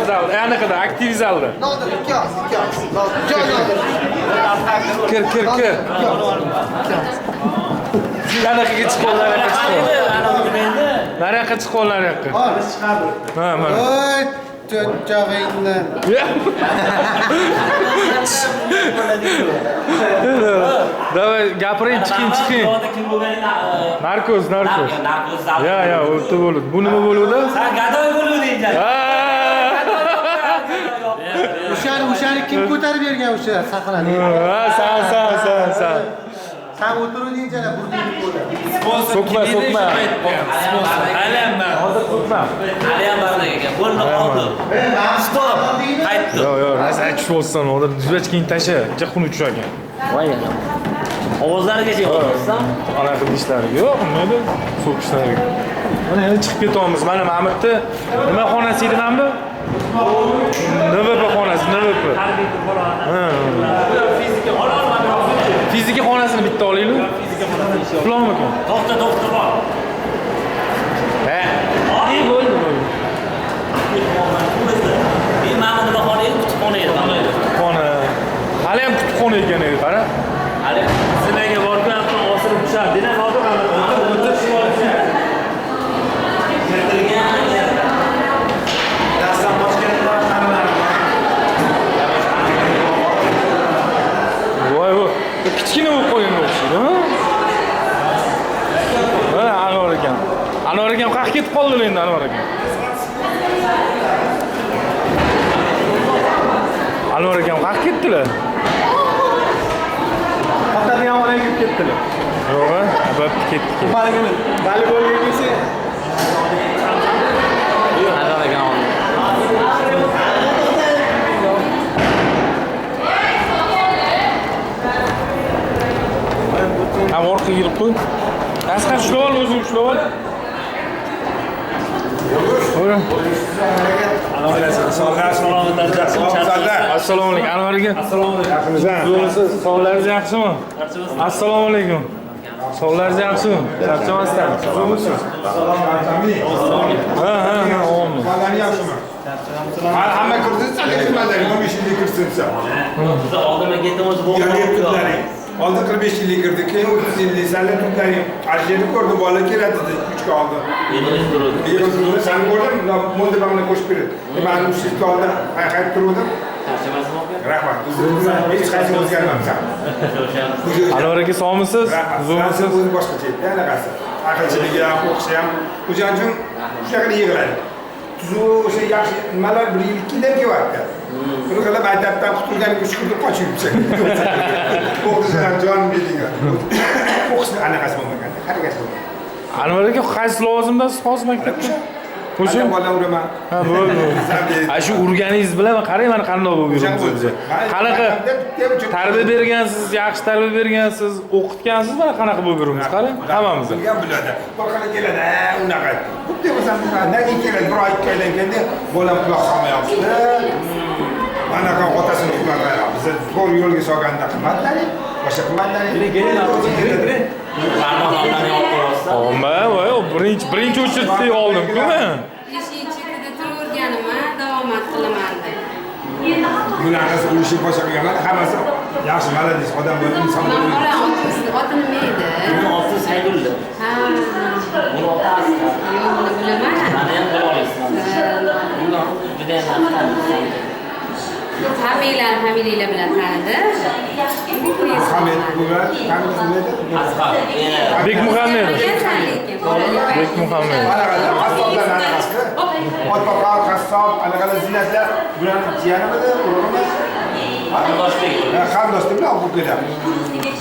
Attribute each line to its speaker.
Speaker 1: zalda. Aniqida, aktiv zalda.
Speaker 2: Nodir, ikki oz. Jon Nodir.
Speaker 1: Kir. Aniqiga chiqqanlar yoqqa chiqqan. Nariyoqqa chiqqanlar yoqqa. Ha, mana.
Speaker 2: Voy, cho'chog'ingdan.
Speaker 1: Davay, gapiring, chiqing.
Speaker 3: Kim bo'lganingni
Speaker 1: Narkoz.
Speaker 3: narkoz zalda.
Speaker 1: Ya, o'tib bo'ldi. Bu nima bo'ldi?
Speaker 3: Sen gadoy bo'luvding.
Speaker 2: O'shani kim ko'tarib bergan o'sha saqlani?
Speaker 1: Ha, san.
Speaker 2: Sen o'tiruvding jana burding qo'ydi.
Speaker 1: So'kma. Hozir so'kma.
Speaker 3: Aliyam barda ekan. Bo'ldi, oldi. Stop. Qaytdi.
Speaker 1: Yo'q, sen tushib hozir dizbachkang tasha, juda xunuk tushagan.
Speaker 3: Voy. Ovozlarigacha yo'qsan.
Speaker 1: Anaqa ishlari yo'q, nima so'kishlari. Mana endi chiqib ketamiz. Mana Mamitni nima xonasi edi mana bu? NVP xonasi, NVP. Fizika xonasini bitta olaylik. Pulonmi?
Speaker 3: To'xta bor.
Speaker 1: Ha. Ne bo'ldi?
Speaker 3: Men mana nima xonaga kutubxona edi.
Speaker 1: Kutubxona. Hali ham kutubxona ekan edi, qara.
Speaker 3: Hali sizlarga borgan osirib tushar. Dena hozir
Speaker 1: Voy, kichkina bo'lib qo'ygan o'xshaydi, ha? Anvar akam qayerga ketib qoldilar endi Anvar akam? Anvar akam qayerga ketdilar?
Speaker 2: Otadigan xonaga kirib ketdilar.
Speaker 1: Yo'q, bo'pti ketdi.
Speaker 2: Bali bo'lgan kelsa,
Speaker 3: Anvar akam oldi.
Speaker 1: Ham orqaga yurib qo'y. Asqar ushlab ol, o'zing ushlab ol. Buyurun. Assalomu alaykum. Anvar aka.
Speaker 3: Assalomu alaykum.
Speaker 1: Yo'lsiz, sog'laringiz yaxshimi? Assalomu alaykum. Sog'laringiz yaxshimi? Charchamasdan. Zo'misiz? Ha, o'g'lim.
Speaker 4: Hamma kirdingiz, chiqmadinglar. 15 yillik kirdingiz.
Speaker 3: Biz oldinga ketdimiz bo'ldi.
Speaker 4: Oldin 45 yillik kirdik, keyin 30 yillik sanlar tuklaring. Aljerni ko'rdim, bolalar keladi dedi, 3 ga oldi. Endi sen ko'rding, molda bilan qo'shib berdi. Men 3 yil oldin qaytib turdim. Rahmat. Hech qaysi o'zgarmabsan.
Speaker 1: Anvar aka sog'misiz?
Speaker 4: Zo'misiz? O'zi boshqacha edi, anaqasi. Aqlchiligi ham, o'qishi ham. O'shaning uchun shunaqa yig'iladi. Tuzuq o'sha yaxshi nimalar 1 yildan kelyapti. Buni qilib maktabdan qutulganiga shukur qochib yuribsan. O'qishdan jonim berdinglar. O'qishni anaqasi bo'lmagan, harakat bo'lmagan.
Speaker 1: Anvar aka qaysi lozimdasiz hozir maktabda? O'sha
Speaker 4: bola uraman.
Speaker 1: Ha, bo'ldi. Ha, shu urganingiz bilan qarang mana qanday bo'lib yuribsiz. Qanaqa tarbiya bergansiz, yaxshi tarbiya bergansiz, o'qitgansiz, mana qanaqa bo'lib yuribmiz, qarang, hammamiz.
Speaker 4: Bilgan biladi. Boqala keladi, unaqa. Xuddi o'zim nega keladi, bir oy ikkidan keldi, bolam quloq solmayapti. Mana qan otasini uxlatmayapti. Biz to'g'ri yo'lga solganda qimmatlari, boshqa qimmatlari. Voy, birinchi o'chirtib oldim-ku men.
Speaker 5: 5-yilda turaverganimni davomat qilaman deb.
Speaker 4: Bunaqasi urishib boshlaganlar hammasi yaxshi, malades odam bo'lib inson bo'lib.
Speaker 5: Oti nima edi?
Speaker 3: Uni otasi Saydullo.
Speaker 5: Ha.
Speaker 3: Uni otasi.
Speaker 5: Yo'q, uni bilaman.
Speaker 3: Mana ham qo'l olasizlar. Uni juda ham maqtadi.
Speaker 5: Familiyalar bilan tanidi.
Speaker 4: Muhammed bular tanimiz nima edi?
Speaker 3: Asqar.
Speaker 1: Bekmuhammed.
Speaker 4: Otboqar, qassob, anaqalar zinatlar bularni jiyanimidi, o'g'limiz.
Speaker 3: Qarindoshlik.
Speaker 4: Qarindoshlik bilan o'qib ketadi.